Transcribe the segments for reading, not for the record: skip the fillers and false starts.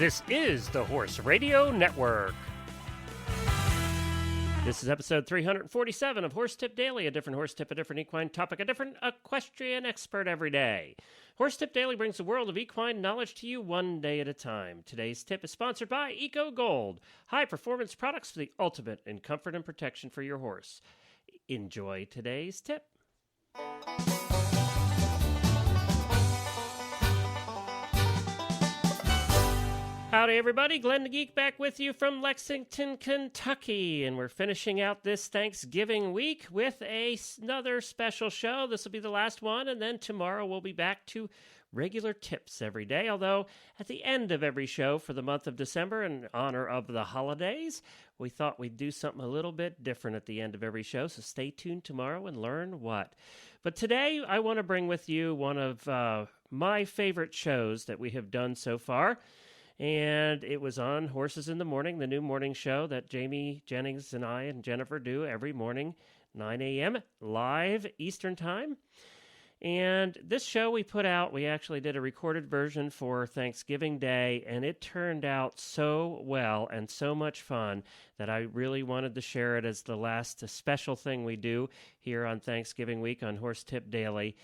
This is the Horse Radio Network. This is episode 347 of Horse Tip Daily, a different horse tip, a different equine topic, a different equestrian expert every day. Horse Tip Daily brings the world of equine knowledge to you one day at a time. Today's tip is sponsored by ECOGOLD, high-performance products for the ultimate in comfort and protection for your horse. Enjoy today's tip. Howdy, everybody. Glenn the Geek back with you from Lexington, Kentucky. And we're finishing out this Thanksgiving week with another special show. This will be the last one. And then tomorrow we'll be back to regular tips every day. Although at the end of every show for the month of December, in honor of the holidays, we thought we'd do something a little bit different at the end of every show. So stay tuned tomorrow and learn what. But today I want to bring with you one of my favorite shows that we have done so far. And it was on Horses in the Morning, the new morning show that Jamie Jennings and I and Jennifer do every morning, 9 a.m., live Eastern Time. And this show we put out, we actually did a recorded version for Thanksgiving Day, and it turned out so well and so much fun that I really wanted to share it as the last special thing we do here on Thanksgiving week on Horse Tip Daily.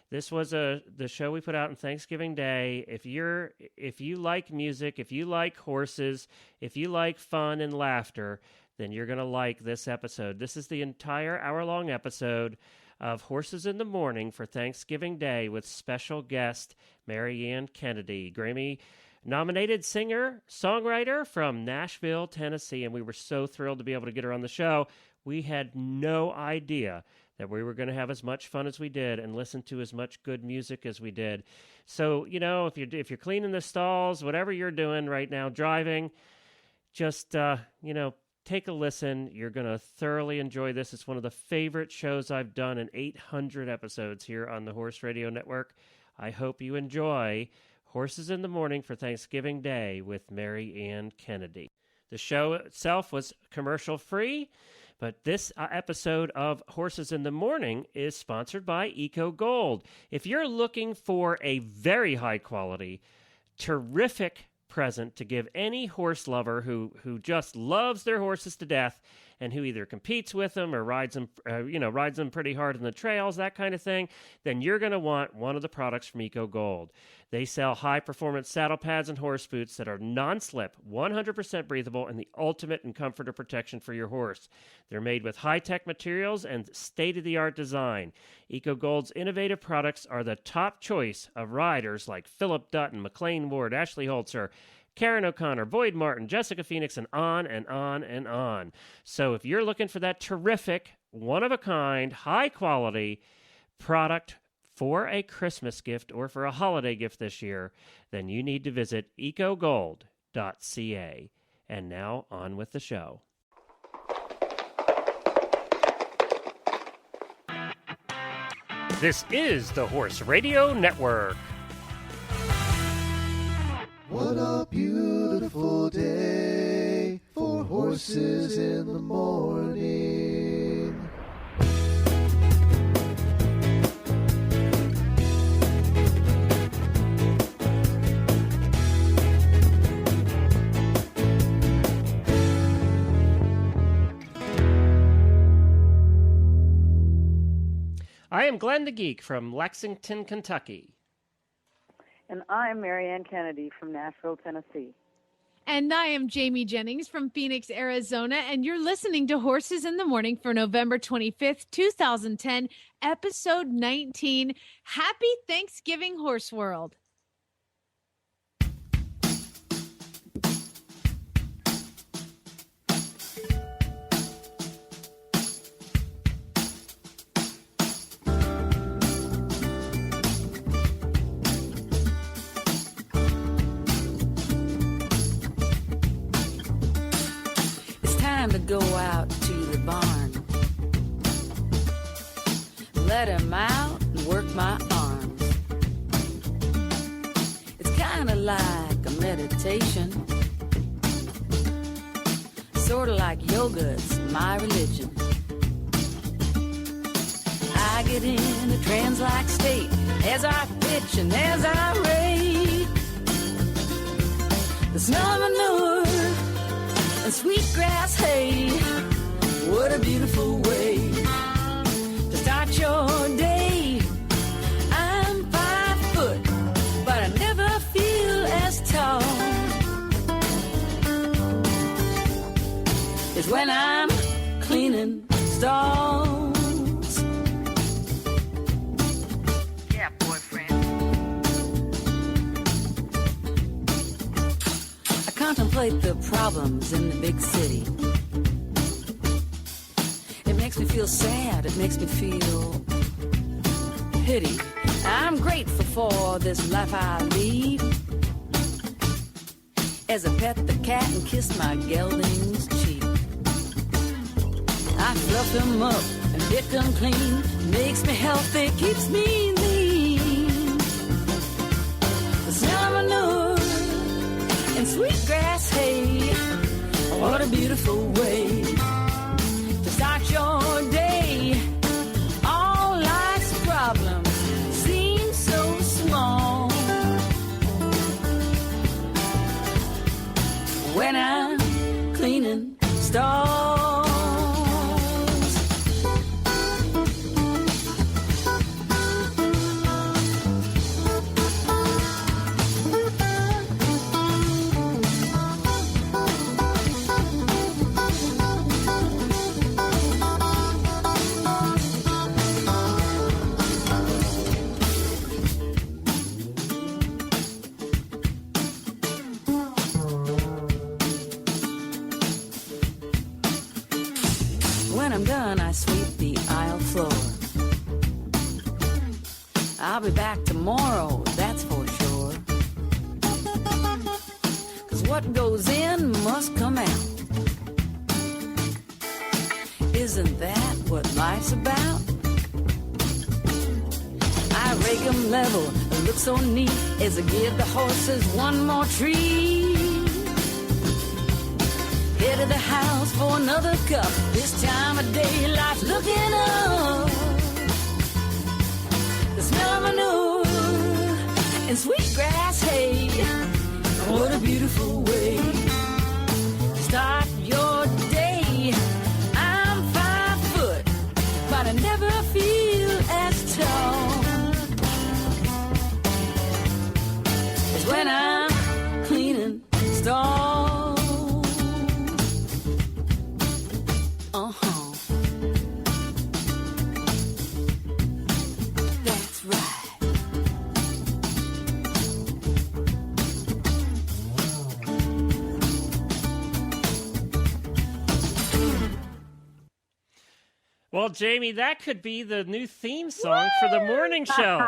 This was the show we put out on Thanksgiving Day. If you like music, if you like horses, if you like fun and laughter, then you're going to like this episode. This is the entire hour-long episode of Horses in the Morning for Thanksgiving Day with special guest Mary Ann Kennedy, Grammy-nominated singer, songwriter from Nashville, Tennessee, and we were so thrilled to be able to get her on the show. We had no idea that we were going to have as much fun as we did and listen to as much good music as we did. So, you know, if you're cleaning the stalls, whatever you're doing right now, driving, just, take a listen. You're going to thoroughly enjoy this. It's one of the favorite shows I've done in 800 episodes here on the Horse Radio Network. I hope you enjoy Horses in the Morning for Thanksgiving Day with Mary Ann Kennedy. The show itself was commercial-free, but this episode of Horses in the Morning is sponsored by ECOGOLD. If you're looking for a very high-quality, terrific present to give any horse lover who just loves their horses to death and who either competes with them or rides them pretty hard in the trails, that kind of thing, then you're going to want one of the products from ECOGOLD. They sell high-performance saddle pads and horse boots that are non-slip, 100% breathable, and the ultimate in comfort and protection for your horse. They're made with high-tech materials and state-of-the-art design. ECOGOLD's innovative products are the top choice of riders like Philip Dutton, McLean Ward, Ashley Holzer, Karen O'Connor, Boyd Martin, Jessica Phoenix, and on and on and on. So if you're looking for that terrific, one-of-a-kind, high-quality product for a Christmas gift or for a holiday gift this year, then you need to visit ecogold.ca. And now, on with the show. This is the Horse Radio Network. What a beautiful day for horses in the morning. I am Glenn the Geek from Lexington, Kentucky. And I'm Mary Ann Kennedy from Nashville, Tennessee. And I am Jamie Jennings from Phoenix, Arizona, and you're listening to Horses in the Morning for November 25th, 2010, episode 19. Happy Thanksgiving, Horse World. To go out to the barn, let him out and work my arms. It's kind of like a meditation, sort of like yoga's my religion. I get in a trance-like state as I pitch and as I rate. The smell of manure and sweetgrass hay. What a beautiful way to start your day. I'm 5 foot, but I never feel as tall. It's when I'm cleaning stalls. Yeah, boyfriend. I contemplate the problems in the big city. It makes me feel sad, it makes me feel pity. I'm grateful for this life I lead. As I pet the cat and kiss my gelding's cheek, I fluff him up and lick him clean. Makes me healthy, keeps me lean. The smell of manure and sweetgrass hay. What a beautiful way to start your day. All life's problems seem so small when I'm cleaning stalls. When I'm done, I sweep the aisle floor. I'll be back tomorrow, that's for sure. 'Cause what goes in must come out. Isn't that what life's about? I rake 'em level, look so neat as I give the horses one more treat. Head to the house for another cup. This time of day, life's looking up. The smell of manure and sweetgrass hay. What a beautiful way to start your day. I'm 5 foot, but I never feel as tall. It's when I'm cleaning stalls. That's right. Well, Jamie, that could be the new theme song for the morning show.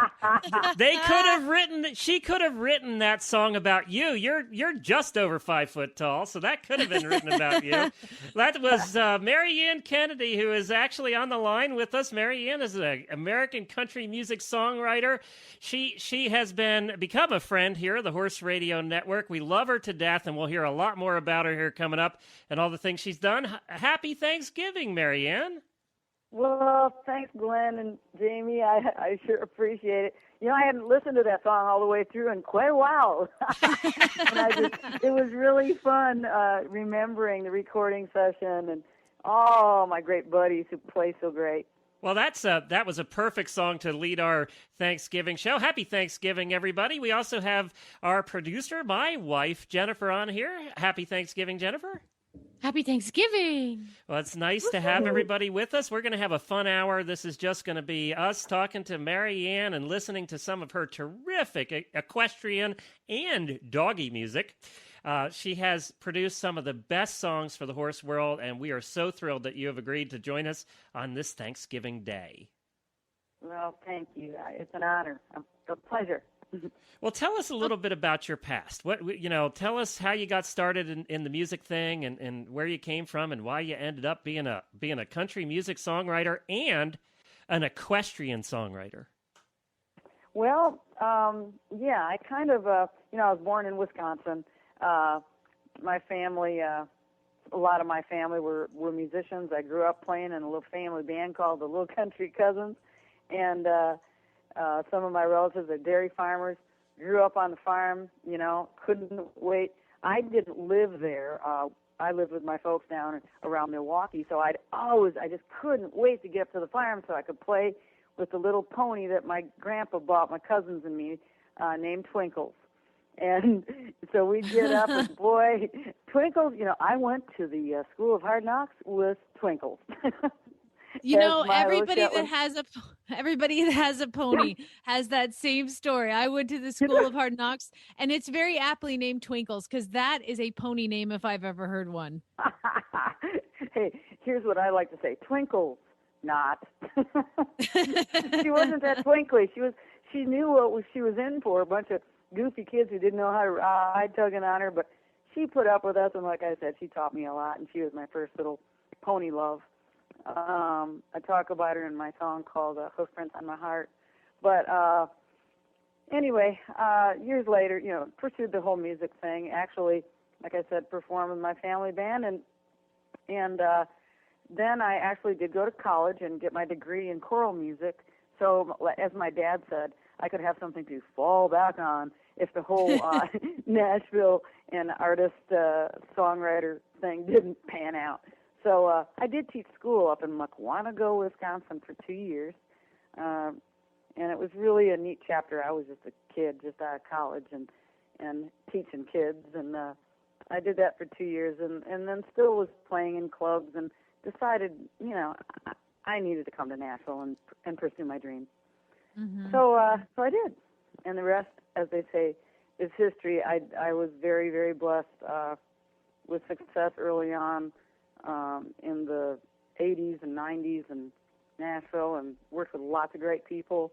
They could have written. She could have written that song about you. You're just over 5 foot tall, so that could have been written about you. That was Mary Ann Kennedy, who is actually on the line with us. Mary Ann is an American country music songwriter. She has become a friend here at the Horse Radio Network. We love her to death, and we'll hear a lot more about her here coming up and all the things she's done. Happy Thanksgiving, Mary Ann. Well, thanks, Glenn and Jamie. I sure appreciate it. You know, I hadn't listened to that song all the way through in quite a while. And it was really fun remembering the recording session and all my great buddies who play so great. Well, that was a perfect song to lead our Thanksgiving show. Happy Thanksgiving, everybody. We also have our producer, my wife, Jennifer, on here. Happy Thanksgiving, Jennifer. Happy Thanksgiving. Well, it's nice to have everybody with us. We're going to have a fun hour. This is just going to be us talking to Mary Ann and listening to some of her terrific equestrian and doggy music. She has produced some of the best songs for the horse world, and we are so thrilled that you have agreed to join us on this Thanksgiving Day. Well, thank you. It's an honor. A pleasure. Well, tell us a little bit about your past. Tell us how you got started in the music thing and where you came from and why you ended up being a country music songwriter and an equestrian songwriter. Well, I kind of, I was born in Wisconsin. My family, a lot of my family were musicians. I grew up playing in a little family band called the Little Country Cousins, and some of my relatives are dairy farmers. Grew up on the farm, couldn't wait. I didn't live there. I lived with my folks down around Milwaukee, so I just couldn't wait to get up to the farm so I could play with the little pony that my grandpa bought my cousins and me, named Twinkles. And so we'd get up, and boy, Twinkles, I went to the School of Hard Knocks with Twinkles. Everybody that has a pony has that same story. I went to the School of Hard Knocks, and it's very aptly named Twinkles, because that is a pony name if I've ever heard one. Hey, here's what I like to say: Twinkles, not. She wasn't that twinkly. She knew what she was in for. A bunch of goofy kids who didn't know how to ride, tugging on her, but she put up with us, and like I said, she taught me a lot, and she was my first little pony love. I talk about her in my song called Hoofprints on My Heart. But anyway, years later, pursued the whole music thing. Actually, like I said, performed with my family band, and then I actually did go to college and get my degree in choral music. So, as my dad said, I could have something to fall back on if the whole Nashville and artist songwriter thing didn't pan out. So I did teach school up in Muckwonago, Wisconsin for 2 years, and it was really a neat chapter. I was just a kid, just out of college, and teaching kids, and I did that for 2 years, and then still was playing in clubs, and decided, I needed to come to Nashville and pursue my dreams. Mm-hmm. So I did, and the rest, as they say, is history. I was very, very blessed with success early on. In the 80s and 90s in Nashville, and worked with lots of great people,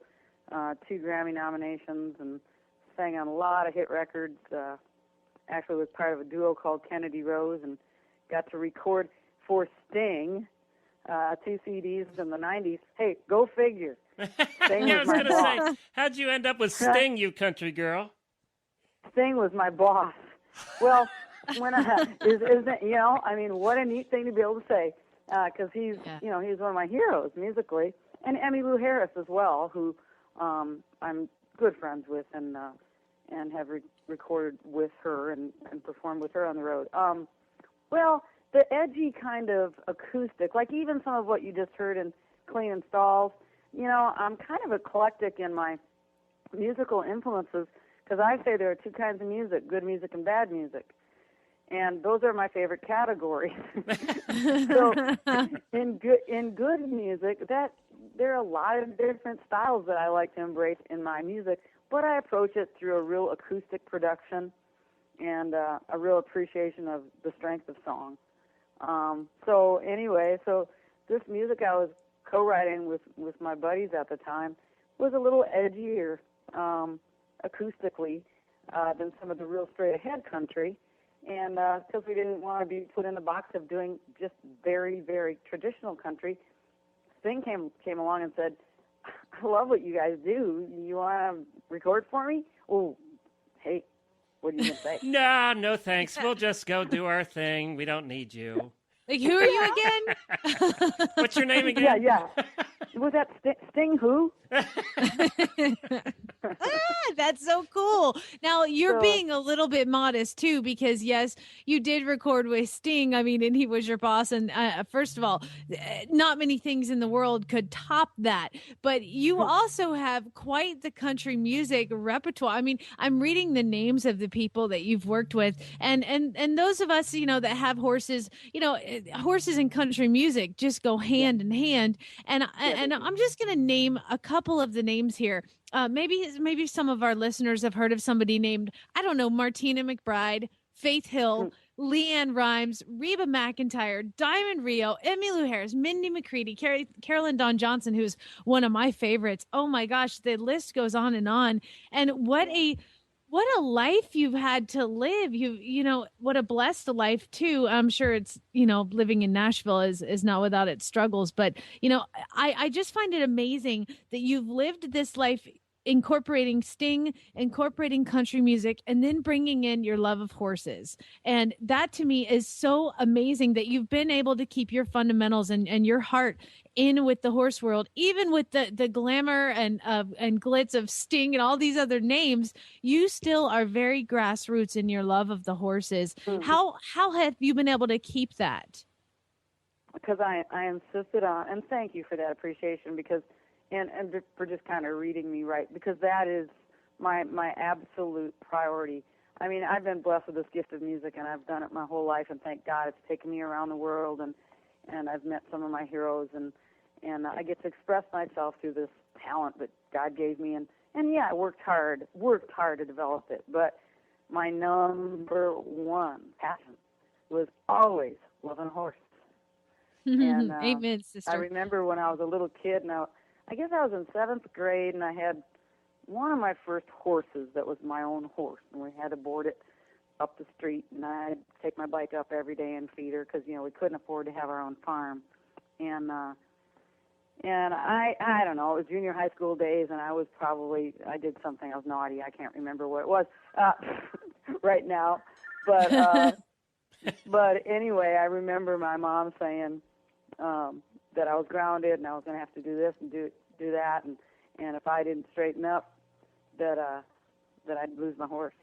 2 Grammy nominations, and sang on a lot of hit records. Actually was part of a duo called Kennedy Rose, and got to record for Sting 2 CDs in the 90s. Hey, go figure. Sting I was was my going to boss. say, how'd you end up with Sting, you country girl? Sting was my boss. Well, when what a neat thing to be able to say, because he's he's one of my heroes musically, and Emmylou Harris as well, who I'm good friends with, and have recorded with her and performed with her on the road. Well, the edgy kind of acoustic, like even some of what you just heard in Clean and Stalls, I'm kind of eclectic in my musical influences, because I say there are 2 kinds of music: good music and bad music. And those are my favorite categories. So in good music, there are a lot of different styles that I like to embrace in my music, but I approach it through a real acoustic production and a real appreciation of the strength of song. So this music I was co-writing with my buddies at the time was a little edgier acoustically than some of the real straight-ahead country. And because we didn't want to be put in the box of doing just very, very traditional country, Sting came along and said, "I love what you guys do. You want to record for me?" Oh, hey, what are you going to say? No thanks. We'll just go do our thing. We don't need you. Like, who are you again? What's your name again? Yeah. Was that Sting who? That's so cool. Now, you're being a little bit modest, too, because, yes, you did record with Sting. I mean, and he was your boss. And first of all, not many things in the world could top that. But you also have quite the country music repertoire. I mean, I'm reading the names of the people that you've worked with. And those of us, that have horses, horses and country music just go hand in hand. And I'm just going to name a couple of the names here. Maybe some of our listeners have heard of somebody named, I don't know, Martina McBride, Faith Hill, Leanne Rimes, Reba McEntire, Diamond Rio, Emmylou Harris, Mindy McCready, Carolyn Dawn Johnson, who's one of my favorites. Oh my gosh, the list goes on. And what a life you've had to live. What a blessed life too. I'm sure it's, living in Nashville is not without its struggles, but I just find it amazing that you've lived this life incorporating Sting, incorporating country music, and then bringing in your love of horses. And that to me is so amazing that you've been able to keep your fundamentals and your heart in with the horse world, even with the glamour and glitz of Sting and all these other names. You still are very grassroots in your love of the horses. Mhm. How have you been able to keep that? Because I insisted on, and thank you for that appreciation, because and for just kind of reading me right, because that is my absolute priority. I mean, I've been blessed with this gift of music, and I've done it my whole life, and thank God it's taken me around the world, and I've met some of my heroes, and I get to express myself through this talent that God gave me, and yeah, I worked hard to develop it, but my number one passion was always loving horses. And, Amen, sister. I remember when I was a little kid, and I guess I was in 7th grade, and I had one of my first horses that was my own horse, and we had to board it up the street, and I'd take my bike up every day and feed her because, we couldn't afford to have our own farm. And I don't know, it was junior high school days, and I did something, I was naughty, I can't remember what it was right now. But but anyway, I remember my mom saying that I was grounded and I was going to have to do this and do that, and if I didn't straighten up, that I'd lose my horse.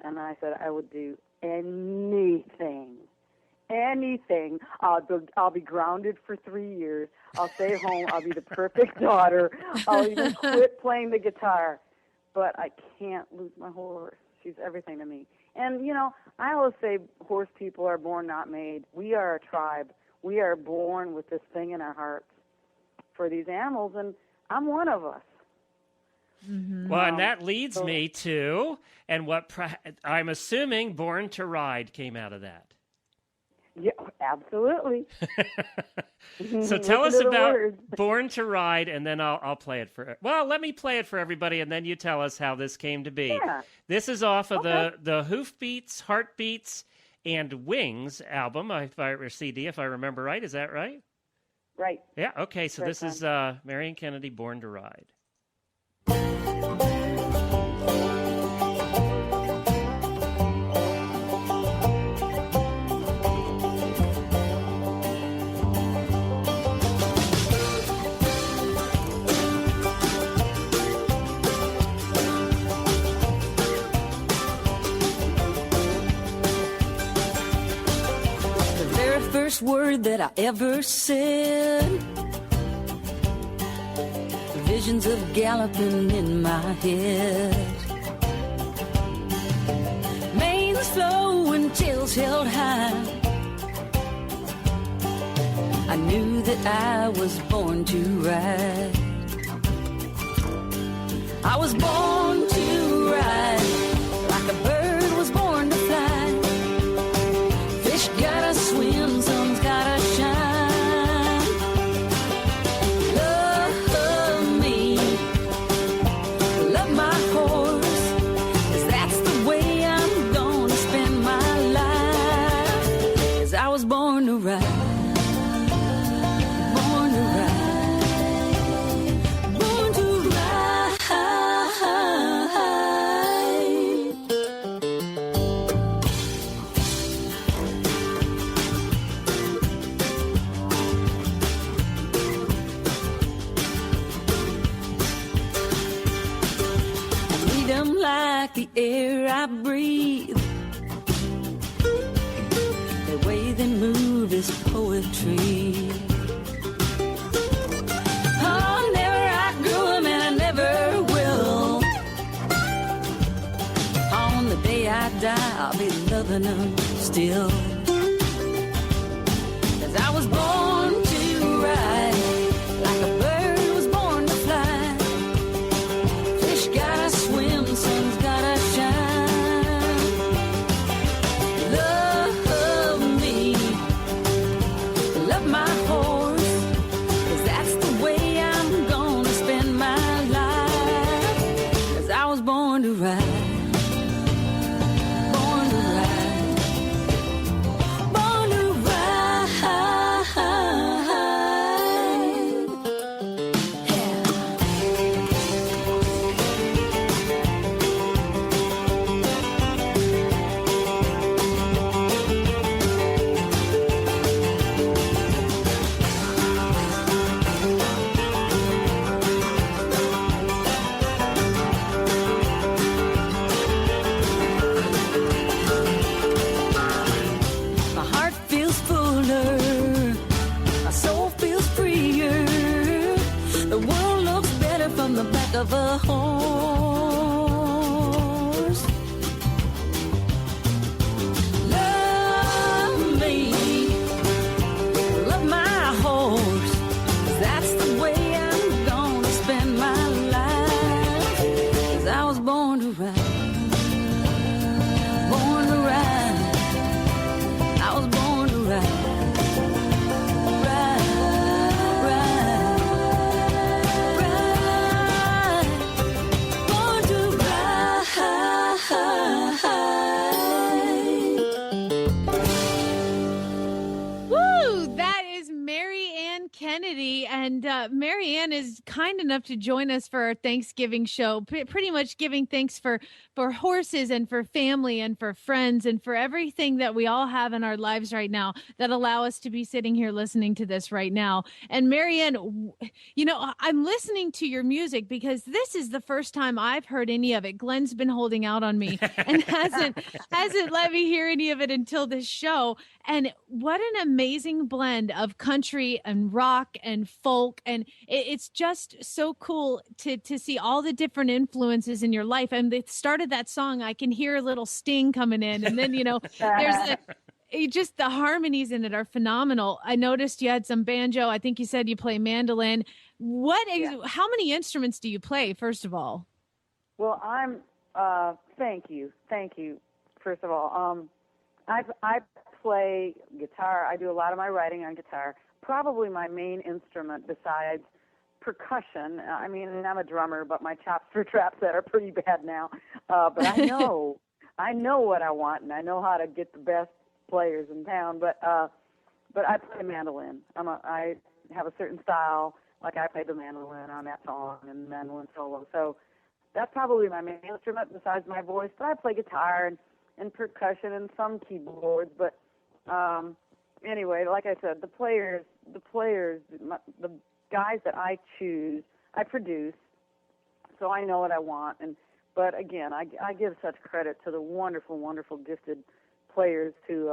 And I said I would do anything. I'll be grounded for 3 years. I'll stay home. I'll be the perfect daughter. I'll even quit playing the guitar. But I can't lose my horse. She's everything to me. And, I always say horse people are born, not made. We are a tribe. We are born with this thing in our hearts for these animals, and I'm one of us. Mm-hmm. Well, and that leads me to, and I'm assuming Born to Ride came out of that. Yeah, absolutely. So tell us about Born to Ride, and then I'll play it let me play it for everybody, and then you tell us how this came to be. Yeah. This is off of the Hoofbeats, Heartbeats, and Wings album, or CD, if I remember right. Is that right? Right. Yeah, okay, so this is Marion Kennedy, Born to Ride. First word that I ever said, visions of galloping in my head, manes flowing, tails held high. I knew that I was born to ride. I was born to ride like a bird was born to fly. Fish gotta swim, sun's gotta shine. Love me, love my horse, 'cause that's the way I'm gonna spend my life. 'Cause I was born to ride, born to ride, born to ride. Like the air I breathe, the way they move is poetry. Oh, never outgrew them, and I never will. On the day I die, I'll be loving them still. 'Cause I was born to ride like a bird was born to fly. Fish gotta swim, sun's gotta shine. Love me, love my horse, 'cause that's the way I'm gonna spend my life. 'Cause I was born to ride, born to ride, born to ride. ride from the back of a horse. Love me, love my horse. That's the way I'm gonna spend my life. 'Cause I was born to ride. Born to ride. I was born to ride. Kennedy, and Mary Ann is kind enough to join us for our Thanksgiving show, pretty much giving thanks for horses and for family and for friends and for everything that we all have in our lives right now that allow us to be sitting here listening to this right now. And Mary Ann, you know, I'm listening to your music because this is the first time I've heard any of it. Glenn's been holding out on me and hasn't let me hear any of it until this show. And what an amazing blend of country and rock and folk. And it's just so cool to see all the different influences in your life. And the start of that song, I can hear a little sting coming in. And then, you know, there's just the harmonies in it are phenomenal. I noticed you had some banjo. I think you said you play mandolin. How many instruments do you play, first of all? Well, thank you. First of all, I play guitar. I do a lot of my writing on guitar. Probably my main instrument besides percussion. I mean, I'm a drummer, but my chops for trap set are pretty bad now. But I know what I want, and I know how to get the best players in town. But I play mandolin. I have a certain style. Like I play the mandolin on that song and mandolin solo. So that's probably my main instrument besides my voice. But I play guitar and percussion and some keyboards. But anyway, like I said, the players, the guys that I choose, I produce, so I know what I want. But again, I give such credit to the wonderful, wonderful, gifted players who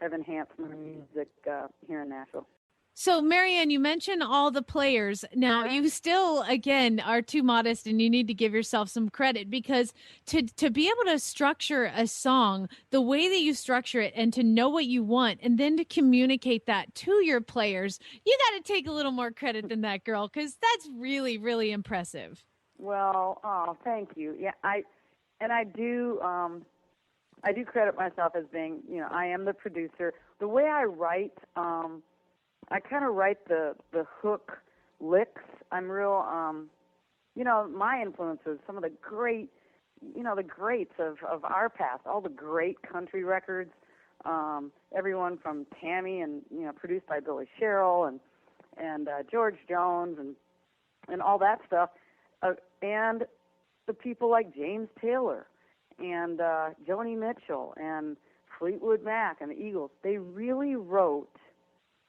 have enhanced my music here in Nashville. So, Mary Ann, you mentioned all the players. Now, you still, again, are too modest, and you need to give yourself some credit because to be able to structure a song the way that you structure it and to know what you want and then to communicate that to your players, you got to take a little more credit than that, girl, because that's really, really impressive. Well, thank you. Yeah, I do credit myself as being, you know, I am the producer. The way I write, I kind of write the hook licks. I'm real, you know, my influences, some of the great, you know, the greats of our past, all the great country records, everyone from Tammy and, you know, produced by Billy Sherrill and George Jones and all that stuff, and the people like James Taylor and Joni Mitchell and Fleetwood Mac and the Eagles. They really wrote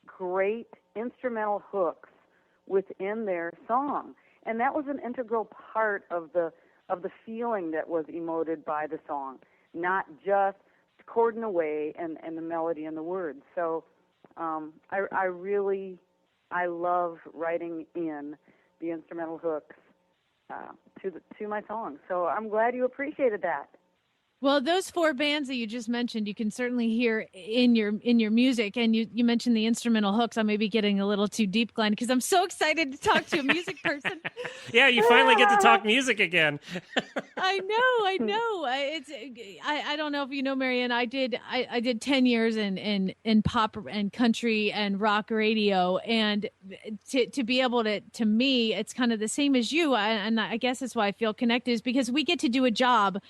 great instrumental hooks within their song, and that was an integral part of the feeling that was emoted by the song, not just chording away and the melody and the words. So I love writing in the instrumental hooks to my songs. So I'm glad you appreciated that. Well, those four bands that you just mentioned, you can certainly hear in your music. And you mentioned the instrumental hooks. I may be getting a little too deep, Glenn, because I'm so excited to talk to a music person. Yeah, you finally get to talk music again. I know. I don't know if you know, Marianne. I did 10 years in pop and country and rock radio, and to be able to me, it's kind of the same as you. And I guess that's why I feel connected, is because we get to do a job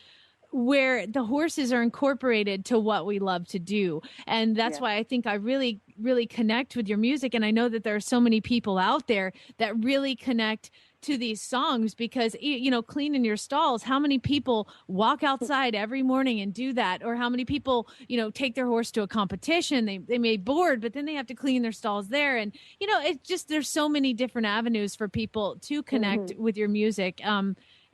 where the horses are incorporated to what we love to do. And that's why I think I really, really connect with your music. And I know that there are so many people out there that really connect to these songs because, you know, cleaning your stalls, how many people walk outside every morning and do that? Or how many people, you know, take their horse to a competition, they may board, but then they have to clean their stalls there. And, you know, it's just, there's so many different avenues for people to connect with your music.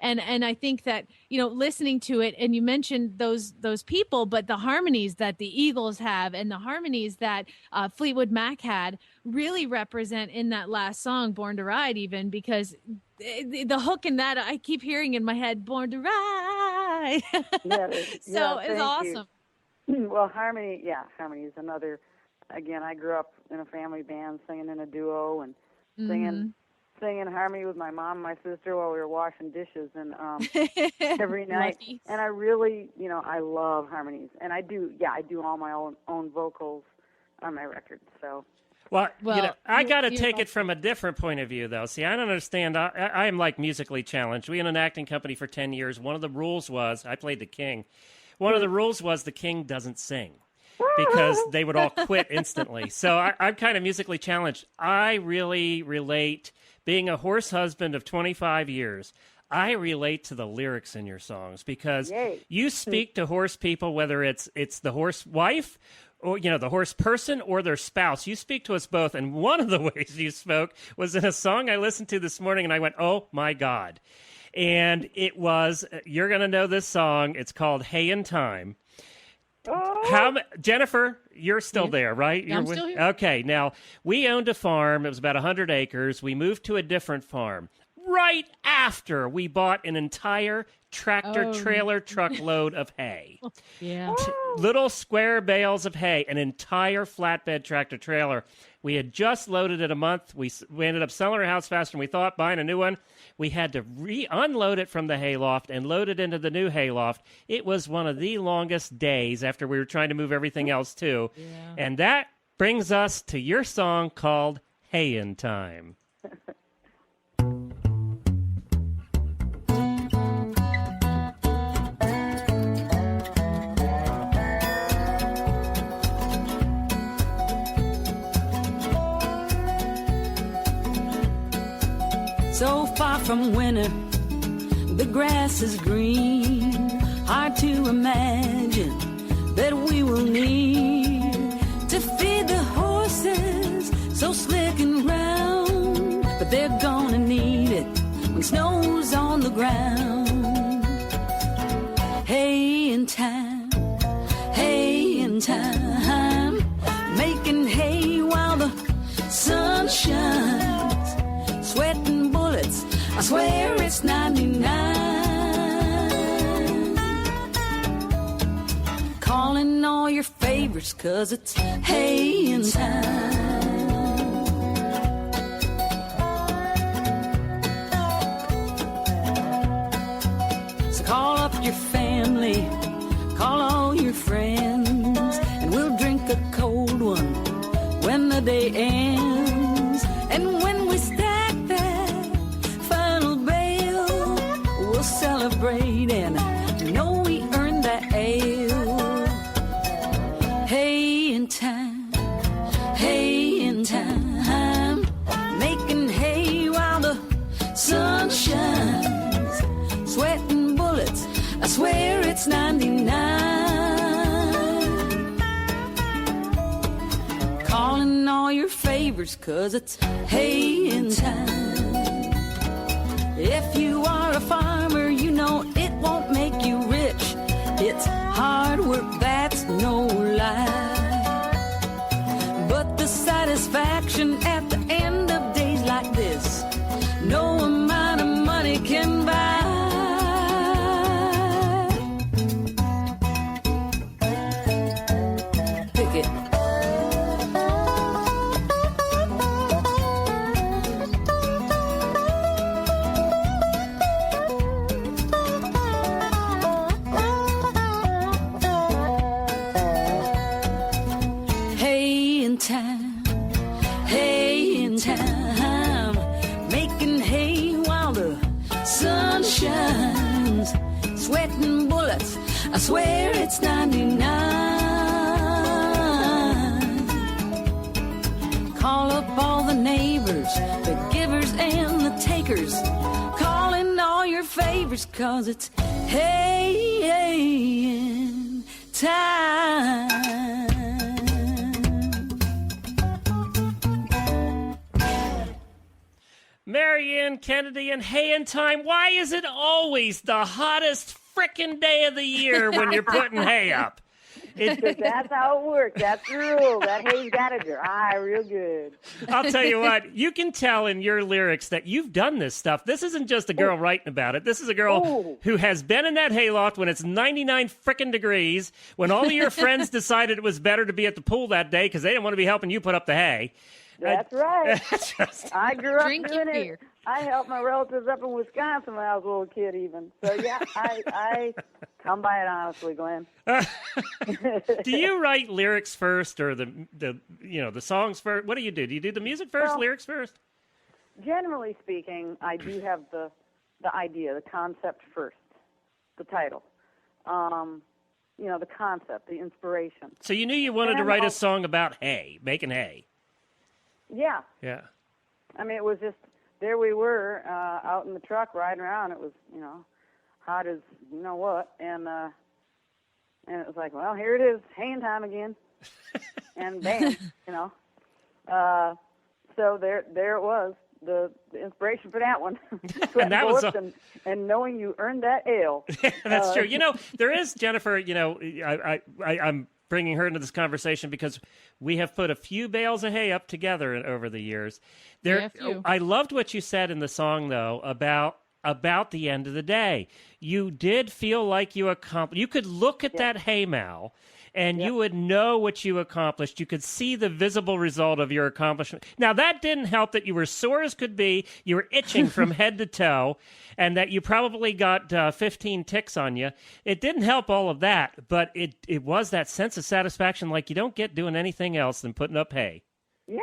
And I think that, listening to it, and you mentioned those people, but the harmonies that the Eagles have and the harmonies that Fleetwood Mac had really represent in that last song, Born to Ride, even because the hook in that, I keep hearing in my head, Born to Ride. So it's awesome. Well, harmony is another. Again, I grew up in a family band, singing in a duo, and singing harmony with my mom and my sister while we were washing dishes, and every night. Lucky. And I really, I love harmonies, and I do all my own vocals on my records. So. Well, I got to take it from a different point of view, though. See, I don't understand. I am like musically challenged. We had an acting company for 10 years. One of the rules was, I played the king. One of the rules was the king doesn't sing, because they would all quit instantly. So I'm kind of musically challenged. I really relate, being a horse husband of 25 years, I relate to the lyrics in your songs, because you speak to horse people, whether it's the horse wife or, the horse person or their spouse. You speak to us both. And one of the ways you spoke was in a song I listened to this morning, and I went, oh, my God. And it was, you're going to know this song. It's called Hay in Time. Jennifer, you're still there, right? Yeah, I'm still here. Okay, now, we owned a farm. It was about 100 acres. We moved to a different farm right after we bought an entire tractor-trailer truckload of hay. Yeah. Little square bales of hay, an entire flatbed tractor-trailer. We had just loaded it a month. We ended up selling our house faster than we thought, buying a new one. We had to unload it from the hayloft and load it into the new hayloft. It was one of the longest days after we were trying to move everything else, too. Yeah. And that brings us to your song called Hay in Time. So far from winter, the grass is green. Hard to imagine that we will need to feed the horses so slick and round. But they're gonna need it when snow's on the ground. Hay in time, hay in time, making hay while the sun shines, sweating bullets, I swear it's 99. Calling all your favorites, 'cause it's hay in time. So call up your family, call all your friends, and we'll drink a cold one when the day ends. And when we stack that final bale, we'll celebrate and know we earned that ale. Hay in time, hay in time, making hay while the sun shines, sweating bullets, I swear it's 99. Calling all your favors, 'cause it's hay in time. If you are a farmer, you know it won't make you rich. It's hard work, that's no lie. But the satisfaction at the end of days like this, no amount of money can buy. Pick it. Hay in time, hay in time, making hay while the sun shines, sweating bullets, I swear it's 99. Call up all the neighbors, the givers and the takers, calling all your favors, 'cause it's hay in time. Marianne Kennedy and Hay in Time. Why is it always the hottest frickin' day of the year when you're putting hay up? Because that's how it works. That's the rule. That hay's got to dry real good. I'll tell you what, you can tell in your lyrics that you've done this stuff. This isn't just a girl writing about it. This is a girl who has been in that hayloft when it's 99 frickin' degrees, when all of your friends decided it was better to be at the pool that day because they didn't want to be helping you put up the hay. That's right. I grew up Drink doing your it. beer. I helped my relatives up in Wisconsin when I was a little kid even. So, yeah, I come by it honestly, Glenn. Do you write lyrics first or the songs first? What do you do? Do you do the music first, lyrics first? Generally speaking, I do have the idea, the concept first, the title. The concept, the inspiration. So you knew you wanted to write a song about hay, making hay. Yeah. Yeah. I mean, it was just, there we were out in the truck riding around. It was, hot as you know what. And it was like, well, here it is, haying time again. And bam, So there it was, the inspiration for that one. And that was and knowing you earned that ale. That's true. There is, Jennifer, I'm bringing her into this conversation because we have put a few bales of hay up together over the years. I loved what you said in the song, though, about the end of the day. You did feel like you accomplished. You could look at that hay mow, and you would know what you accomplished. You could see the visible result of your accomplishment. Now, that didn't help that you were sore as could be, you were itching from head to toe, and that you probably got 15 ticks on you. It didn't help all of that, but it was that sense of satisfaction like you don't get doing anything else than putting up hay. Yeah.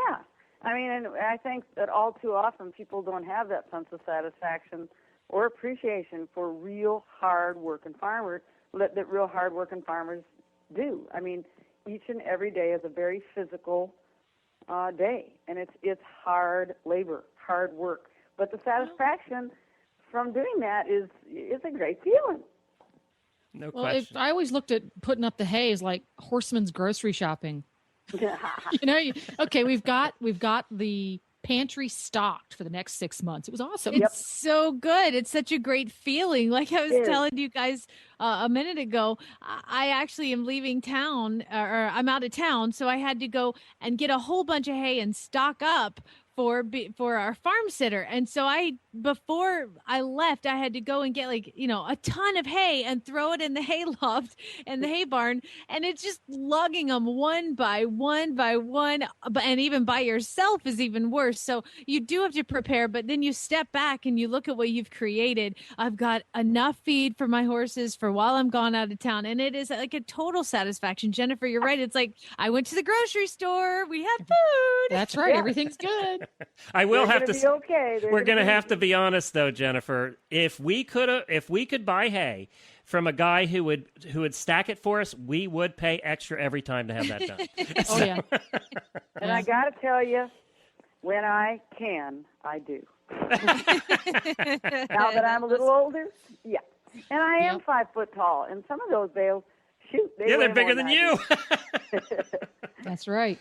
I mean, and I think that all too often people don't have that sense of satisfaction or appreciation for real hard-working farmers that real hard-working farmers do. I mean, each and every day is a very physical day, and it's hard labor, hard work. But the satisfaction from doing that is a great feeling. No question. I always looked at putting up the hay as like horseman's grocery shopping. Okay, we've got the pantry stocked for the next 6 months. It was awesome. It's so good. It's such a great feeling. Like I was telling you guys a minute ago, I actually am leaving town, or I'm out of town, so I had to go and get a whole bunch of hay and stock up for our farm sitter. And so before I left, I had to go and get a ton of hay and throw it in the hay loft and the hay barn. And it's just lugging them one by one. And even by yourself is even worse. So you do have to prepare, but then you step back and you look at what you've created. I've got enough feed for my horses for while I'm gone out of town. And it is like a total satisfaction. Jennifer, you're right. It's like I went to the grocery store. We had food. That's right. Everything's good. I will have to. Be okay. We're going to have to be honest, though, Jennifer. If we could buy hay from a guy who would stack it for us, we would pay extra every time to have that done. Oh yeah. And I got to tell you, when I can, I do. Now that I'm a little older, yeah. And I am 5 foot tall, and some of those bales, they're bigger than you. That's right.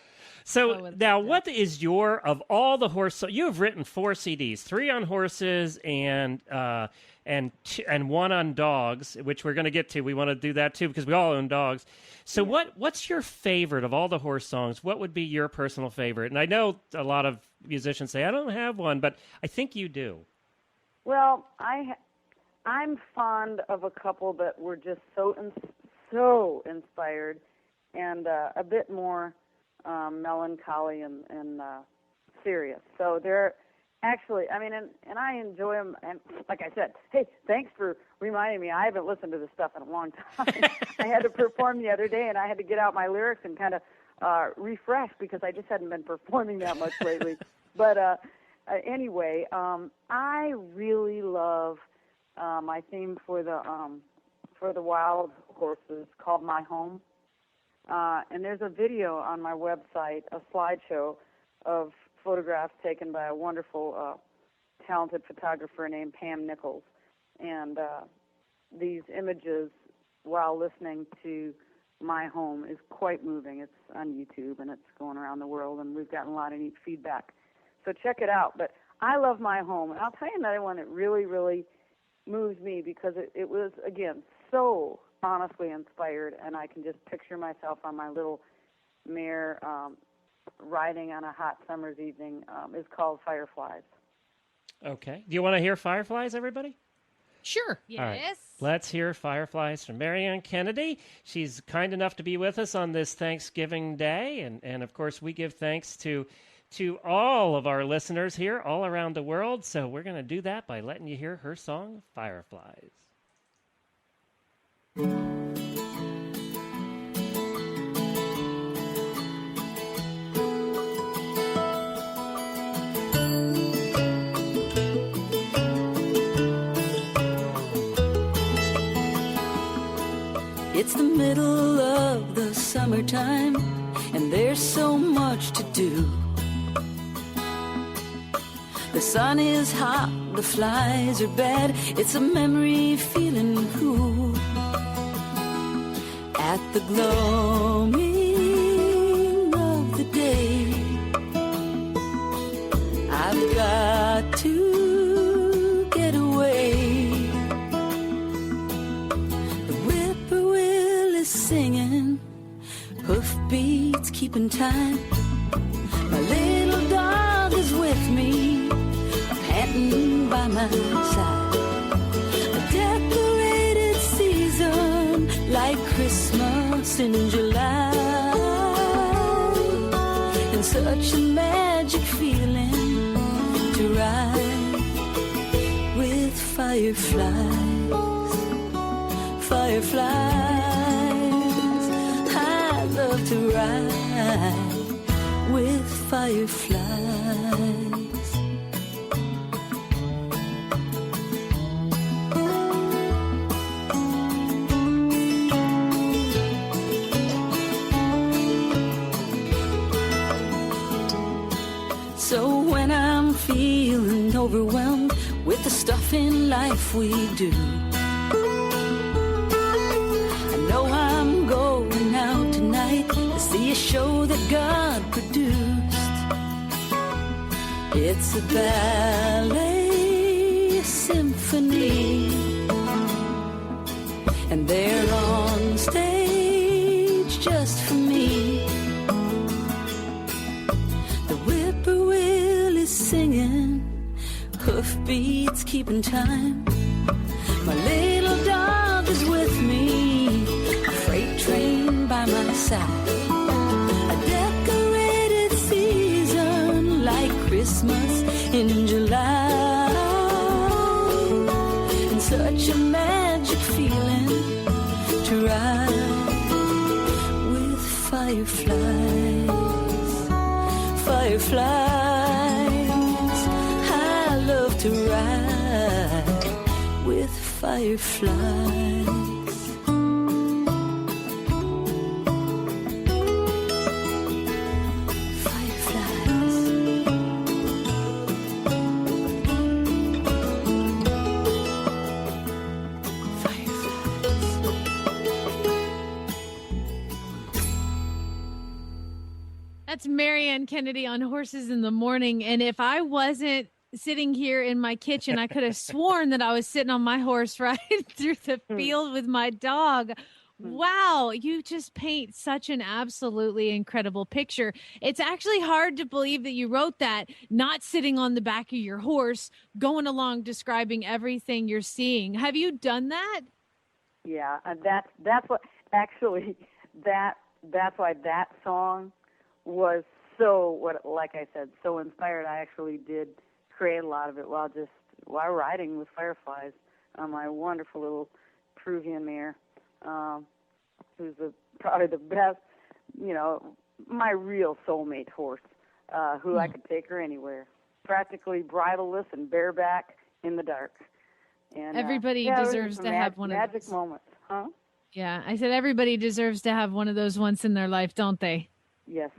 So now, what is of all the horse? So you have written 4 CDs, 3 on horses and 1 on dogs, which we're going to get to. We want to do that too because we all own dogs. So what's your favorite of all the horse songs? What would be your personal favorite? And I know a lot of musicians say I don't have one, but I think you do. Well, I'm fond of a couple that were just so inspired and a bit more melancholy and serious. So they're actually, I mean, and I enjoy them. And like I said, hey, thanks for reminding me. I haven't listened to this stuff in a long time. I had to perform the other day, and I had to get out my lyrics and kind of refresh because I just hadn't been performing that much lately. But anyway, I really love my theme for the wild horses called My Home. And there's a video on my website, a slideshow of photographs taken by a wonderful, talented photographer named Pam Nichols. And these images, while listening to My Home, is quite moving. It's on YouTube, and it's going around the world, and we've gotten a lot of neat feedback. So check it out. But I love my home. And I'll tell you another one that really, really moves me because it was, again, so honestly inspired, and I can just picture myself on my little mare riding on a hot summer's evening, is called Fireflies. Okay. Do you want to hear Fireflies, everybody? Sure. Yes. All right. Let's hear Fireflies from Marianne Kennedy. She's kind enough to be with us on this Thanksgiving Day. And of course, we give thanks to all of our listeners here all around the world. So we're going to do that by letting you hear her song, Fireflies. It's the middle of the summertime, and there's so much to do. The sun is hot, the flies are bad, it's a memory feeling cool. At the gloaming of the day, I've got to get away. The whippoorwill is singing, hoofbeats keeping time. My little dog is with me, panting by my side. A decorated season like Christmas in July, and such a magic feeling to ride with fireflies. Fireflies, I love to ride with fireflies. So when I'm feeling overwhelmed with the stuff in life we do, I know I'm going out tonight to see a show that God produced. It's a ballet symphony, and they're on stage just for me. The whippoorwill is singing, hoofbeats keeping time. My little dog is with me, a freight train by my side. A decorated season like Christmas in July, and such a magic feeling to ride with fireflies. Fireflies, I love to ride with fireflies. That's Marianne Kennedy on Horses in the Morning. And if I wasn't sitting here in my kitchen, I could have sworn that I was sitting on my horse riding through the field with my dog. Wow, you just paint such an absolutely incredible picture. It's actually hard to believe that you wrote that, not sitting on the back of your horse, going along describing everything you're seeing. Have you done that? Yeah, and that's what actually that's why that song was like I said, so inspired. I actually did create a lot of it while riding with fireflies on my wonderful little Peruvian mare, who's probably the best, my real soulmate horse, who I could take her anywhere, practically bridleless and bareback in the dark. And everybody deserves to have one of those magic moments, huh? Yeah, I said everybody deserves to have one of those once in their life, don't they? Yes.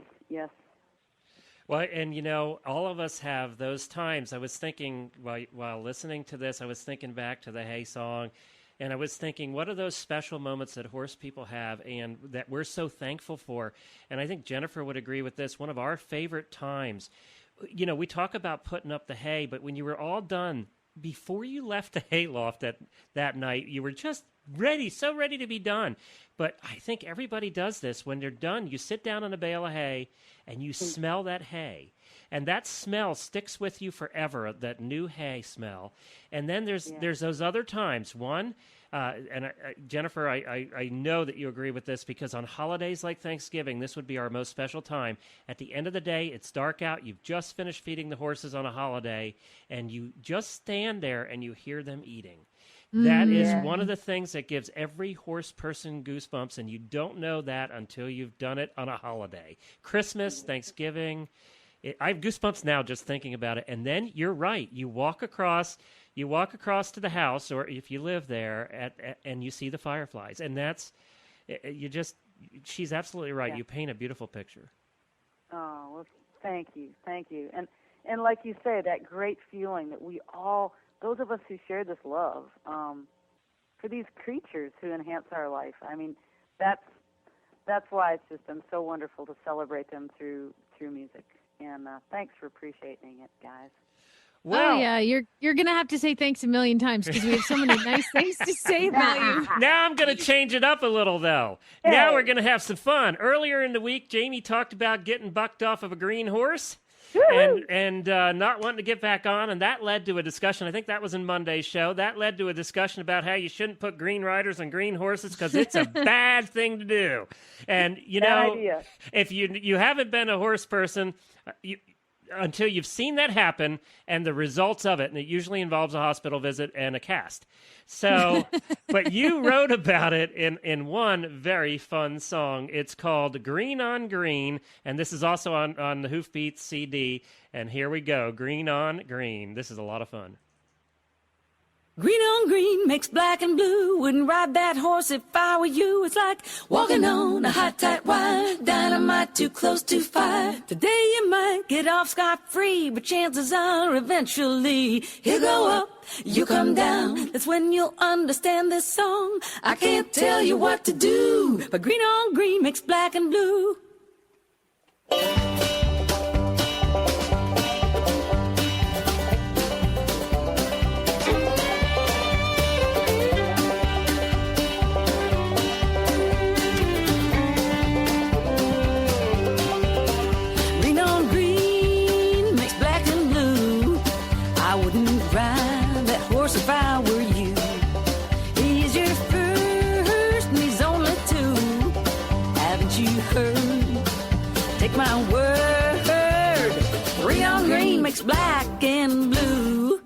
Well, and all of us have those times. I was thinking while listening to this, I was thinking back to the Hey song, and I was thinking, what are those special moments that horse people have and that we're so thankful for? And I think Jennifer would agree with this. One of our favorite times we talk about putting up the hay, but when you were all done, before you left the hayloft that night, you were just ready, so ready to be done. But I think everybody does this. When they're done, you sit down on a bale of hay and you smell that hay. And that smell sticks with you forever, that new hay smell. And then there's those other times. One, Jennifer, I know that you agree with this, because on holidays like Thanksgiving, this would be our most special time. At the end of the day, it's dark out. You've just finished feeding the horses on a holiday, and you just stand there and you hear them eating. That is one of the things that gives every horse person goosebumps, and you don't know that until you've done it on a holiday. Christmas, Thanksgiving. I have goosebumps now just thinking about it. And then you're right. You walk across to the house, or if you live there, and you see the fireflies. And that's, she's absolutely right. You paint a beautiful picture. Oh, well, thank you. And like you say, that great feeling that we all, those of us who share this love for these creatures who enhance our life. I mean, that's why it's just been so wonderful to celebrate them through music. And thanks for appreciating it, guys. Well, you're gonna have to say thanks a million times, because we have so many nice things to say about you. Now I'm gonna change it up a little, though. Hey. Now we're gonna have some fun. Earlier in the week, Jamie talked about getting bucked off of a green horse. And not wanting to get back on, and that led to a discussion. I think that was in Monday's show. That led to a discussion about how you shouldn't put green riders on green horses because it's a bad thing to do. And if you haven't been a horse person, until you've seen that happen and the results of it, and it usually involves a hospital visit and a cast. So, but you wrote about it in one very fun song. It's called Green on Green, and this is also on the Hoofbeats CD. And here we go, Green on Green. This is a lot of fun. Green on green makes black and blue. Wouldn't ride that horse if I were you. It's like walking on a hot, tight wire. Dynamite too close to fire. Today you might get off scot-free, but chances are eventually he'll go up, you come down. That's when you'll understand this song. I can't tell you what to do, but green on green makes black and blue. If I were you, he's your first and he's only two. Haven't you heard? Take my word, green on green makes black and blue.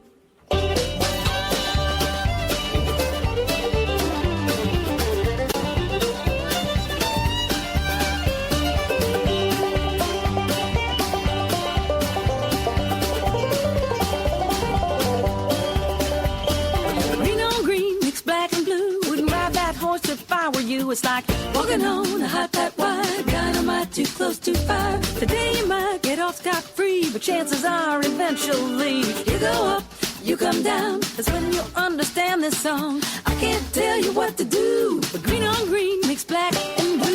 If I were you, it's like walking on a hot, tight wire. Dynamite too close to fire. Today you might get off scot-free, but chances are eventually you go up, you come down. That's when you'll understand this song. I can't tell you what to do, but green on green makes black and blue.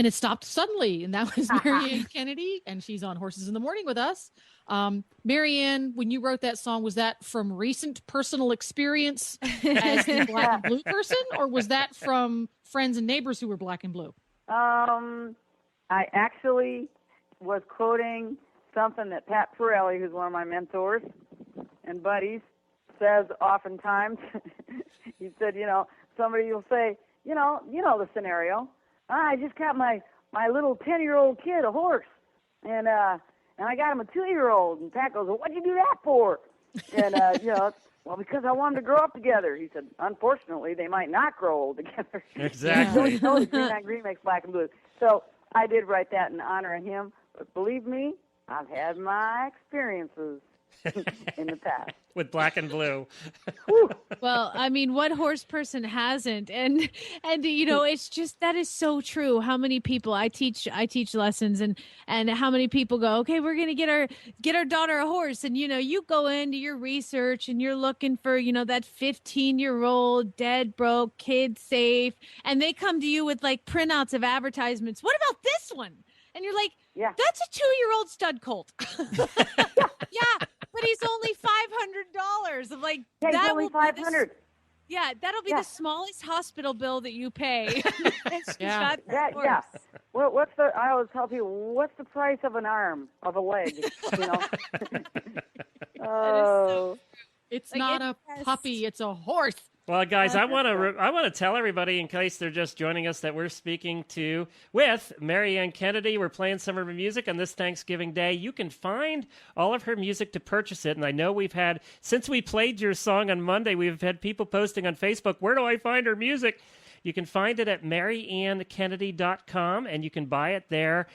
and it stopped suddenly. And that was Marianne Kennedy, and she's on Horses in the Morning with us. Marianne, when you wrote that song, was that from recent personal experience as the black and blue person, or was that from friends and neighbors who were black and blue? I actually was quoting something that Pat Pirelli, who's one of my mentors and buddies, says oftentimes. He said, somebody will say, you know the scenario. I just got my little 10-year-old kid a horse, and I got him a 2-year-old. And Pat goes, well, what'd you do that for? And, well, because I wanted to grow up together. He said, unfortunately, they might not grow old together. Exactly. So the green on green makes black and blue. So I did write that in honor of him. But believe me, I've had my experiences in the past. With black and blue. Well, I mean, what horse person hasn't? And it's just, that is so true. How many people I teach lessons, and how many people go, okay, we're going to get our daughter a horse. And, you go into your research and you're looking for, that 15-year-old dead broke kid safe. And they come to you with like printouts of advertisements. What about this one? And you're like, yeah, that's a 2-year-old stud colt. Yeah, but he's only $500. I'm like, yeah, that he's only will $500. Yeah, that'll be the smallest hospital bill that you pay. Yeah. Well, I always tell people, what's the price of an arm, of a leg? Oh. It's not a puppy, it's a horse. Well, guys, I want to tell everybody, in case they're just joining us, that we're speaking with Marianne Kennedy. We're playing some of her music on this Thanksgiving Day. You can find all of her music to purchase it. And I know since we played your song on Monday, we've had people posting on Facebook, where do I find her music? You can find it at MarianneKennedy.com, and you can buy it there.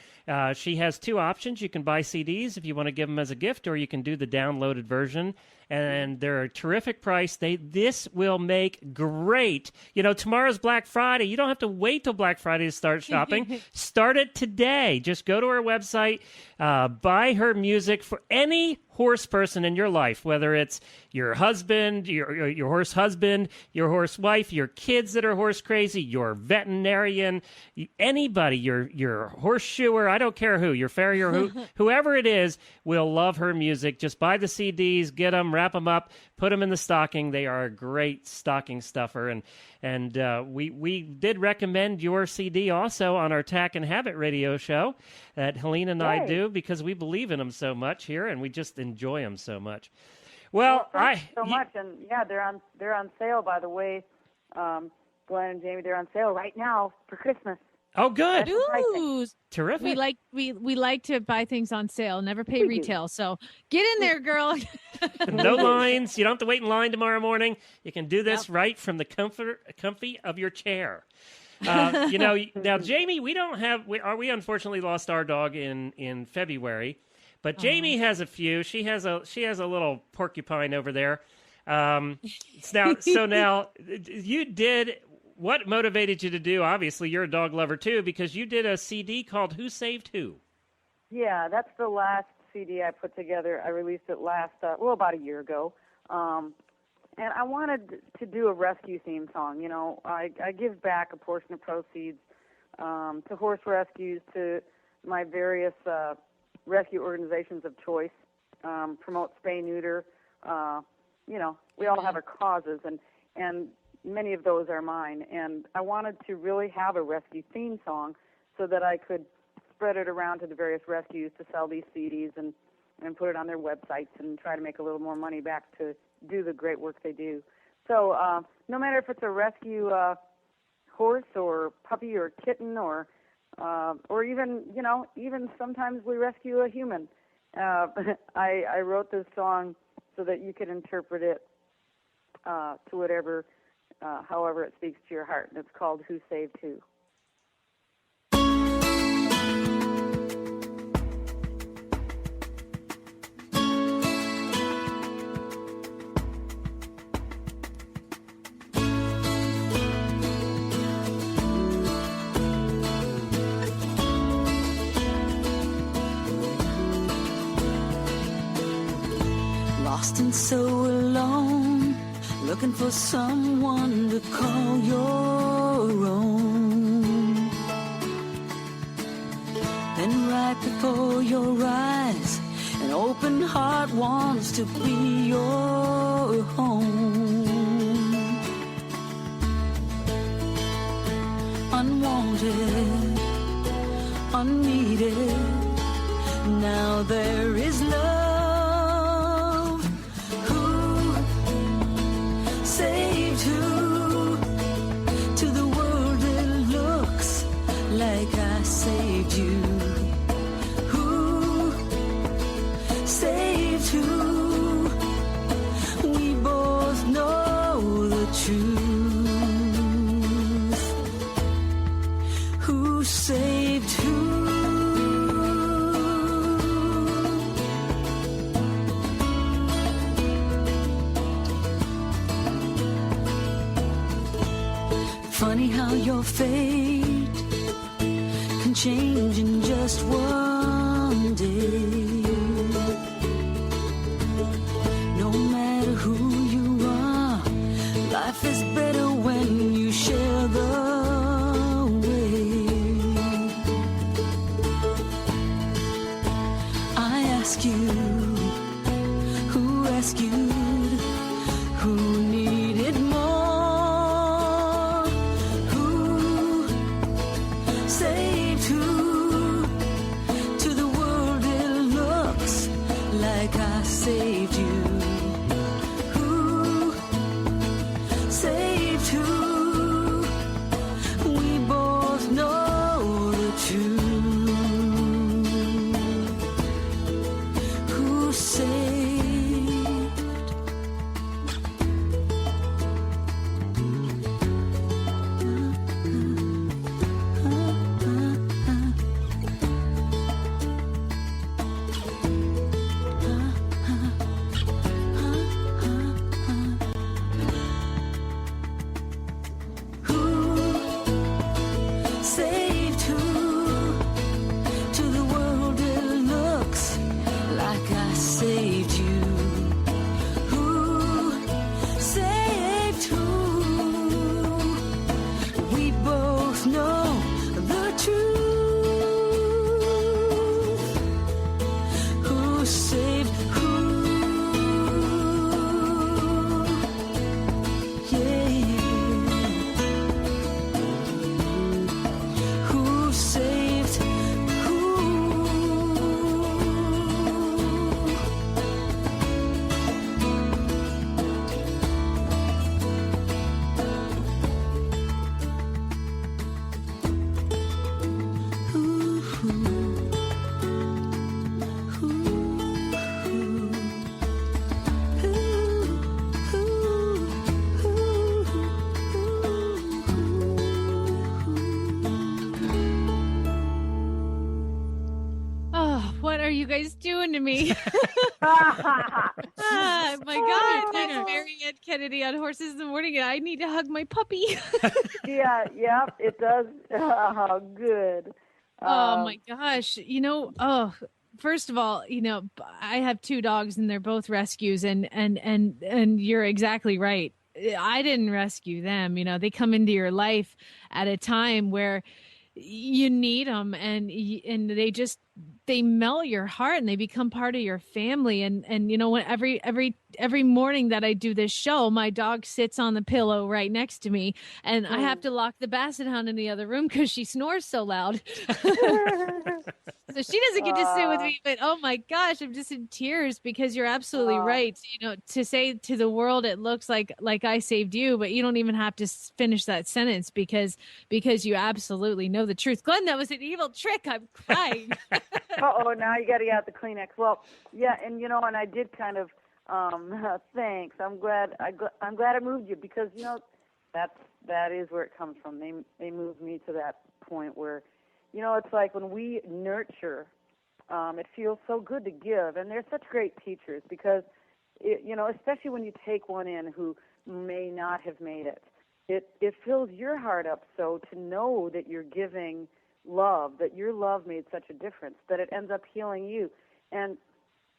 She has 2 options. You can buy CDs if you want to give them as a gift, or you can do the downloaded version. And they're a terrific price. This will make great. Tomorrow's Black Friday. You don't have to wait till Black Friday to start shopping. Start it today. Just go to her website, buy her music for any horse person in your life, whether it's your husband, your horse husband, your horse wife, your kids that are horse crazy, your anybody, your horseshoer, I don't care who, your farrier, whoever it is, will love her music. Just buy the CDs, get them, wrap them up, put them in the stocking. They are a great stocking stuffer. And we did recommend your CD also on our Tack and Habit radio show that Helene and I do, because we believe in them so much here, and we just enjoy them so much. Well, thank you so much, and yeah, they're on sale, by the way, Glenn and Jamie. They're on sale right now for Christmas. Oh, good! Ooh, terrific. We like to buy things on sale, never pay retail. So get in there, girl. No lines. You don't have to wait in line tomorrow morning. You can do this right from the comfy of your chair. Now, Jamie, we unfortunately lost our dog in February, but Jamie has a few. She has a little porcupine over there. Now you did. What motivated you to do? Obviously, you're a dog lover too, because you did a CD called "Who Saved Who." Yeah, that's the last CD I put together. I released it about a year ago. And I wanted to do a rescue theme song. I give back a portion of proceeds to horse rescues, to my various rescue organizations of choice, promote spay neuter. We all have our causes, and many of those are mine. And I wanted to really have a rescue theme song so that I could spread it around to the various rescues to sell these CDs and put it on their websites and try to make a little more money back to do the great work they do. So no matter if it's a rescue horse or puppy or kitten or even sometimes we rescue a human. I wrote this song so that you could interpret it to whatever, however it speaks to your heart. And it's called "Who Saved Who." Lost and so alone, looking for someone to call your own. And right before your eyes, an open heart wants to be your home. Unwanted, unneeded, now there is love. Who saved who? To the world it looks like I saved you. Who saved who? We both know the truth. Who saved who? Funny how your fate can change in just one day. No matter who you are, life is better when you share the way. I ask you, who rescued, who needed more? Saved who? To the world it looks like I saved you. Who saved who? We both know the truth. Who saved? Saved who? To the world it looks like I saved you. Who saved who? We both know the truth. Who saved who? Yeah. Who saved who? Oh, what are you guys doing to me? Ah, My God, that's Marianne Kennedy on Horses in the Morning, and I need to hug my puppy. yeah, it does. Oh, good. Oh my gosh. First of all, I have two dogs and they're both rescues and you're exactly right. I didn't rescue them. They come into your life at a time where you need them and they melt your heart and they become part of your family. And when every morning that I do this show, my dog sits on the pillow right next to me and I have to lock the basset hound in the other room because she snores so loud. So she doesn't get to sit with me, but oh my gosh, I'm just in tears because you're absolutely right. To say to the world, it looks like I saved you, but you don't even have to finish that sentence because you absolutely know the truth. Glenn, that was an evil trick. I'm crying. Uh-oh, now you got to get out the Kleenex. Well, yeah, and and I did kind of thanks. I'm glad I moved you because that is where it comes from. They moved me to that point where it's like when we nurture, it feels so good to give, and they're such great teachers because especially when you take one in who may not have made it. It fills your heart up so to know that you're giving love, that your love made such a difference, that it ends up healing you. And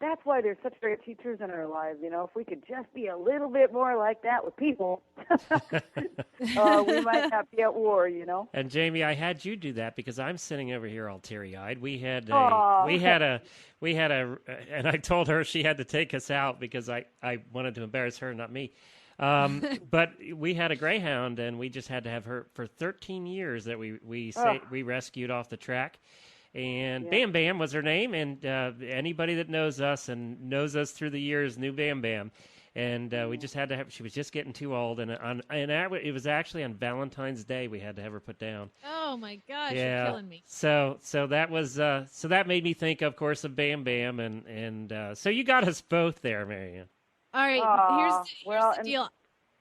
that's why there's such great teachers in our lives. You know, if we could just be a little bit more like that with people, we might not be at war, you know. And Jamie, I had you do that because I'm sitting over here all teary-eyed. We had and I told her she had to take us out because I wanted to embarrass her, not me. But we had a greyhound, and we just had to have her for 13 years that we rescued off the track. And Bam Bam was her name, and anybody that knows us and knows us through the years knew Bam Bam. And we just had to have. She was just getting too old, and it was actually on Valentine's Day we had to have her put down. Oh my gosh, you're killing me. So that was so that made me think, of course, of Bam Bam, and so you got us both there, Marianne. All right, here's the deal.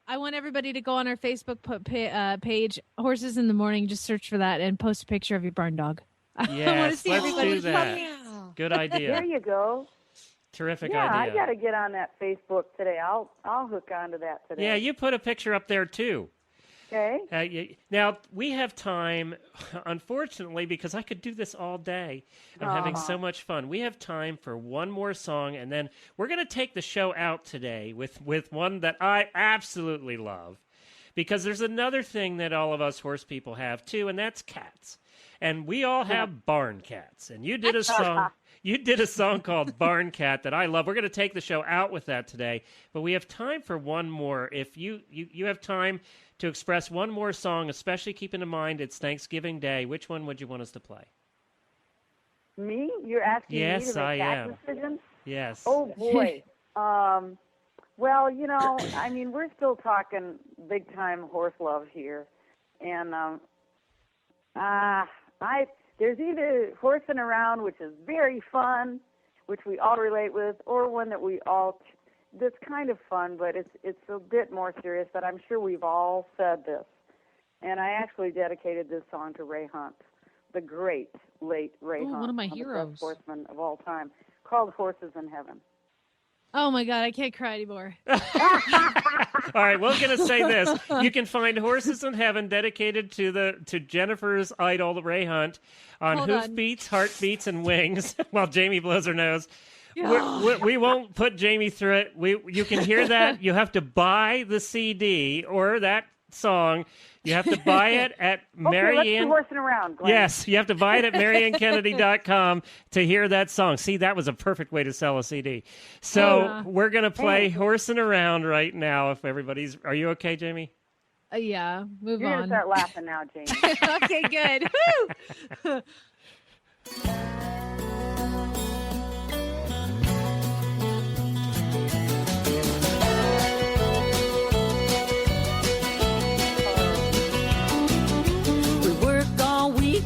I want everybody to go on our Facebook page, Horses in the Morning. Just search for that and post a picture of your barn dog. Yes, I want to see let's everybody. do that. Good idea. There you go. Terrific idea. idea. I got to get on that Facebook today. I'll hook onto that today. Yeah, you put a picture up there too. Okay. Now, we have time, unfortunately, because I could do this all day. I'm having so much fun. We have time for one more song, and then we're going to take the show out today with one that I absolutely love, because there's another thing that all of us horse people have, too, and that's cats. And we all have barn cats. And you did a song. You did a song called Barn Cat that I love. We're going to take the show out with that today, but we have time for one more. If you have time to express one more song, especially keeping in mind it's Thanksgiving Day, which one would you want us to play? Me? You're asking me to make am. decisions? Yes. Oh, boy. Well, you know, I mean, we're still talking big-time horse love here. And there's either Horsing Around, which is very fun, which we all relate with, or one that that's kind of fun, but it's a bit more serious, but I'm sure we've all said this. And I actually dedicated this song to Ray Hunt, the great late Ray Hunt. One of my the heroes. best horseman of all time, called Horses in Heaven. Oh my God, I can't cry anymore. All right, we're going to say this. You can find Horses in Heaven dedicated to Jennifer's idol, Ray Hunt, on Hoofbeats, Heartbeats, and Wings, while Jamie blows her nose. We won't put Jamie through it. You can hear that. You have to buy the CD or that song. You have to buy it at Marianne. Let's do Horsing Around, Glenn. Yes, you have to buy it at MarianneKennedy.com to hear that song. See, that was a perfect way to sell a CD. So we're going to play Horsing Around right now. If everybody's, are you okay, Jamie? Yeah, move You're on. You're going to start laughing now, Jamie. Okay, good. Woo!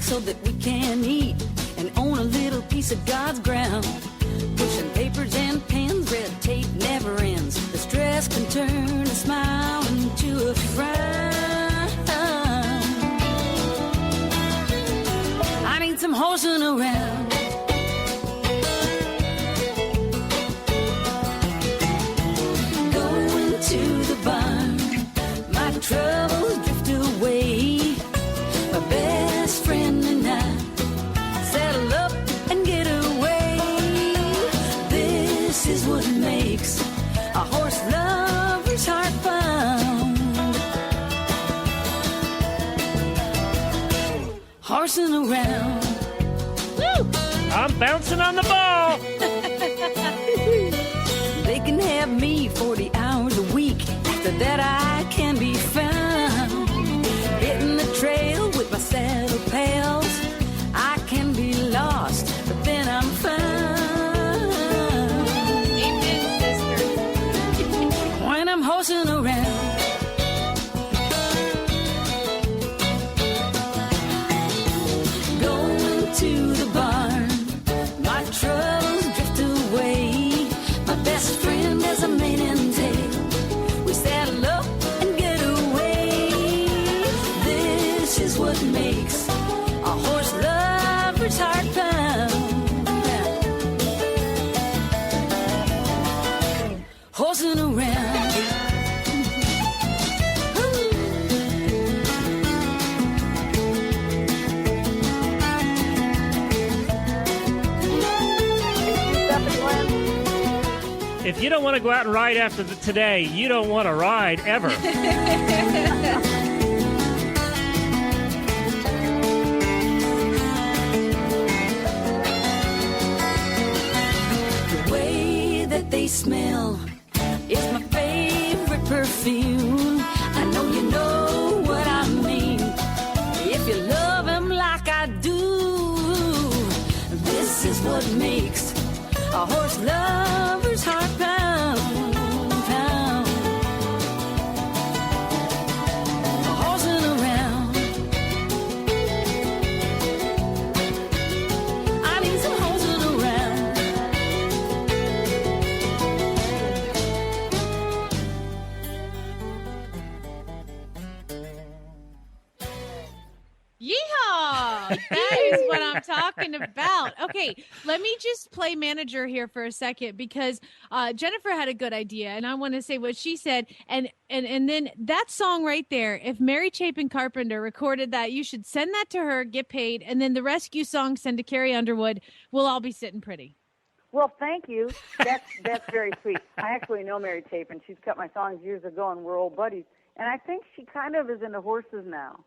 So that we can eat and own a little piece of God's ground. Pushing papers and pens, red tape never ends. The stress can turn a smile into a frown. I need some horsing around. Going to the barn, my troubles drift away. My best friend and I settle up and get away. This is what makes a horse lover's heart bound. Horsing around. Woo! I'm bouncing on the ball. They can have me 40 hours a week. After that I can be found hitting the trail with my saddle pals. I can be lost, but then I'm found. Amen, sister. When I'm horsing around. Going to the barn, my truck If you don't want to go out and ride after today, you don't want to ride ever. The way that they smell is my favorite perfume. I know what I mean. If you love him like I do, this is what makes a horse lover's heart pound, pound. Horsing around, I need some horsing around. Yeehaw! That is what I'm talking about. Okay, let me just play manager here for a second because Jennifer had a good idea, and I want to say what she said. And then that song right there, if Mary Chapin Carpenter recorded that, you should send that to her, get paid, and then the rescue song send to Carrie Underwood. We'll all be sitting pretty. Well, thank you. That's very sweet. I actually know Mary Chapin. She's cut my songs years ago, and we're old buddies. And I think she kind of is into horses now.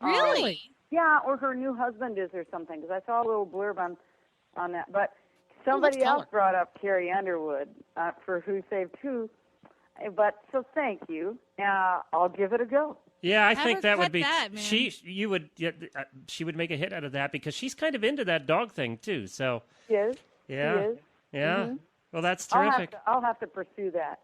Really? Yeah, or her new husband is or something, because I saw a little blurb on that. But somebody else brought up Carrie Underwood for Who Saved Who. But so thank you. I'll give it a go. Yeah, I think that would be that, man. she would make a hit out of that because she's kind of into that dog thing too. So Yes. yeah, He is. yeah. Mhm. Well, that's terrific. I'll have to pursue that.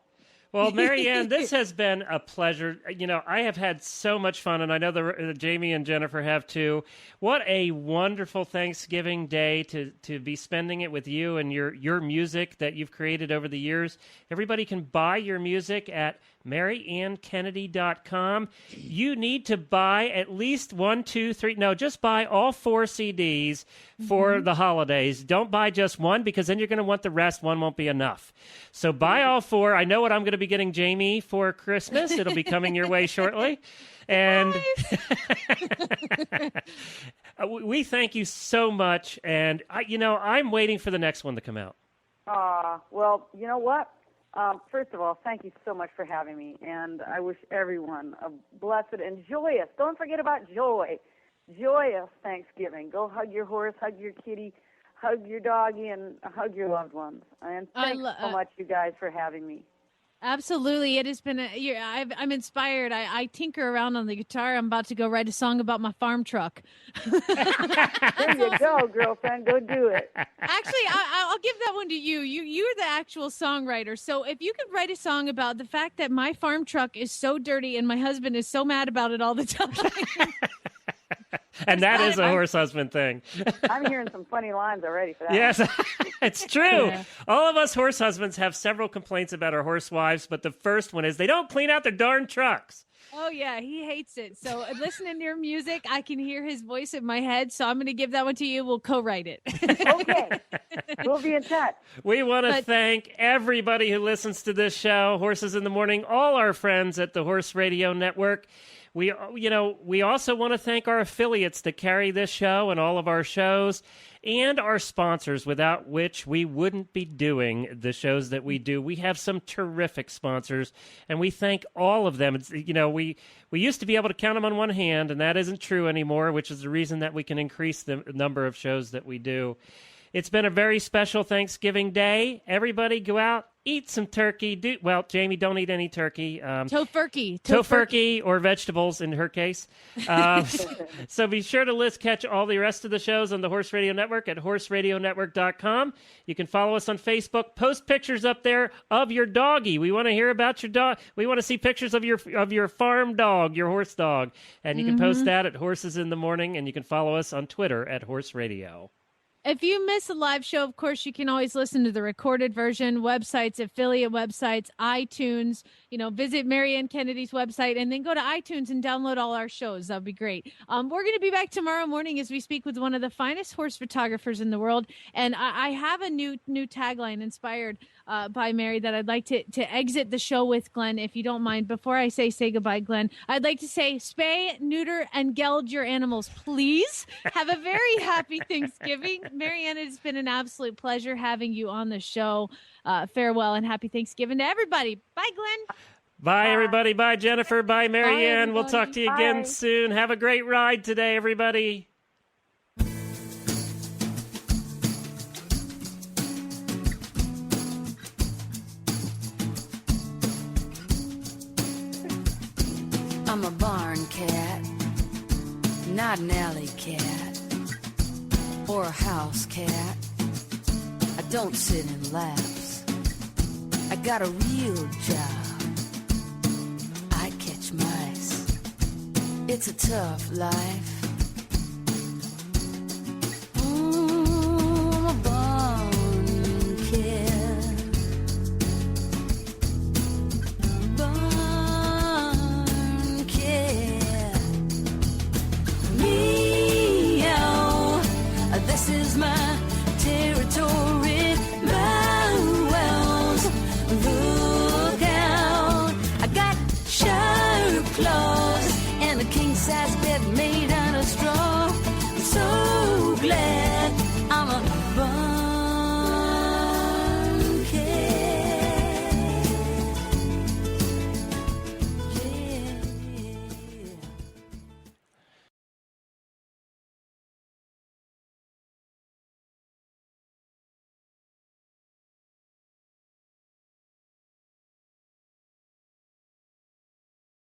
Well, Marianne, this has been a pleasure. You know, I have had so much fun, and I know Jamie and Jennifer have too. What a wonderful Thanksgiving day to be spending it with you and your music that you've created over the years. Everybody can buy your music at MaryAnnKennedy.com. You need to buy at least just buy all 4 CDs for the holidays. Don't buy just one because then you're going to want the rest. One won't be enough. So buy all 4. I know what I'm going to be getting Jamie for Christmas. It'll be coming your way shortly. And we thank you so much. And, I'm waiting for the next one to come out. Well, you know what? First of all, thank you so much for having me, and I wish everyone a blessed and joyous, don't forget about joy, joyous Thanksgiving. Go hug your horse, hug your kitty, hug your doggy, and hug your loved ones. And thanks so much, you guys, for having me. Absolutely. It has been I'm inspired. I tinker around on the guitar. I'm about to go write a song about my farm truck. There you go, girlfriend. Go do it. Actually, I'll give that one to you. You're the actual songwriter. So if you could write a song about the fact that my farm truck is so dirty and my husband is so mad about it all the time. And that is a horse husband thing. I'm hearing some funny lines already for that. Yes, it's true. Yeah. All of us horse husbands have several complaints about our horse wives, but the first one is they don't clean out their darn trucks. Oh, yeah, he hates it. So listening to your music, I can hear his voice in my head. So I'm going to give that one to you. We'll co-write it. Okay. We'll be in touch. We want to thank everybody who listens to this show, Horses in the Morning, all our friends at the Horse Radio Network. We also want to thank our affiliates that carry this show and all of our shows, and our sponsors, without which we wouldn't be doing the shows that we do. We have some terrific sponsors, and we thank all of them. We used to be able to count them on one hand, and that isn't true anymore, which is the reason that we can increase the number of shows that we do. It's been a very special Thanksgiving Day. Everybody go out, eat some turkey. Jamie, don't eat any turkey. Tofurkey or vegetables in her case. So be sure to catch all the rest of the shows on the Horse Radio Network at horseradionetwork.com. You can follow us on Facebook. Post pictures up there of your doggy. We want to hear about your dog. We want to see pictures of your farm dog, your horse dog. And you can post that at Horses in the Morning, and you can follow us on Twitter at Horse Radio. If you miss a live show, of course, you can always listen to the recorded version, websites, affiliate websites, iTunes, visit Marianne Kennedy's website, and then go to iTunes and download all our shows. That would be great. We're going to be back tomorrow morning as we speak with one of the finest horse photographers in the world. And I have a new tagline inspired by Mary that I'd like to exit the show with, Glenn, if you don't mind. Before I say goodbye, Glenn, I'd like to say spay, neuter, and geld your animals, please. Have a very happy Thanksgiving. Marianne, it's been an absolute pleasure having you on the show. Farewell and happy Thanksgiving to everybody. Bye, Glenn. Bye, everybody. Bye, Jennifer. Bye, Marianne. We'll talk to you again Bye. soon. Have a great ride today, everybody. I'm a barn cat, not an alley cat or a house cat. I don't sit in laps. I got a real job. I catch mice. It's a tough life.